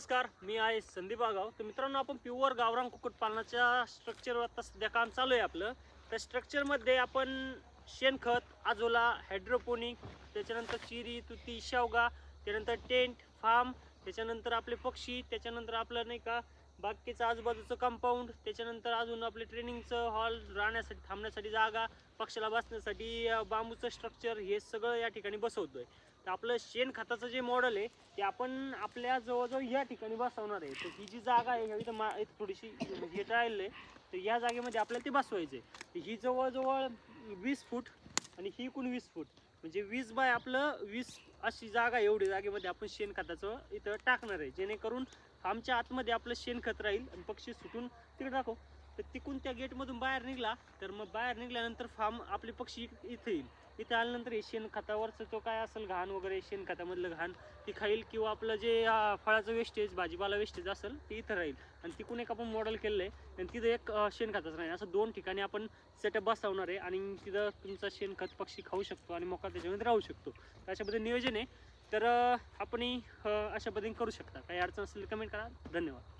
नमस्कार, मी आहे संदीप आगाव. तर मित्रांनो, आपण प्युअर गावरान कुक्कुटपालनाच्या स्ट्रक्चरवर आता सध्या काम चालू आहे आपलं. त्या स्ट्रक्चरमध्ये आपण शेणखत, आजोला, हायड्रोपोनिक, त्याच्यानंतर चिरी, तुती, शेवगा, त्यानंतर टेंट, फार्म, त्याच्यानंतर आपले पक्षी, त्याच्यानंतर आपलं नाही का बाकीचं आजूबाजूचं कंपाऊंड, त्याच्यानंतर अजून आपले ट्रेनिंगचं हॉल, राहण्यासाठी थांबण्यासाठी जागा, पक्षाला बसण्यासाठी बांबूचं स्ट्रक्चर, हे सगळं या ठिकाणी बसवतोय. तर आपलं शेणखताचं जे मॉडेल आहे ते आपण आपल्या जवळजवळ या ठिकाणी बसवणार आहे. तर ही जी जागा आहे इथं इथं थोडीशी हे राहिलं आहे, तर या जागेमध्ये आपल्याला ते बसवायचं आहे. तर ही जवळजवळ 20 फूट आणि ही एकूण 20 फूट, म्हणजे 20 बाय आपलं 20 अशी जागा, एवढी जागेमध्ये आपण शेणखताचं इथं टाकणार आहे, जेणेकरून आमच्या आतमध्ये आपलं शेणखत राहील आणि पक्षी सुटून तिकडे टाकू. तर तिकून त्या गेटमधून बाहेर निघला तर मग बाहेर निघाल्यानंतर फार्म आपले पक्षी इथे येईल. इथं आल्यानंतर हे शेणखतावरचं तो काय असेल घाण वगैरे, शेणखतामधलं घाण ती खाईल, किंवा आपलं जे फळाचं वेस्टेज, भाजीपाला वेस्टेज असेल ते इथं राहील. आणि तिकून एक आपण मॉडेल केलं आहे आणि तिथं एक शेणखताचं राहील. असं 2 ठिकाणी आपण सेटअप बसवणार आहे आणि तिथं तुमचा शेणखत पक्षी खाऊ शकतो आणि मोका त्याच्यामध्ये राहू शकतो. तर अशा पद्धतीने नियोजन आहे. तर आपण अशा पद्धतीने करू शकता. काही अडचण असेल तर कमेंट करा. धन्यवाद.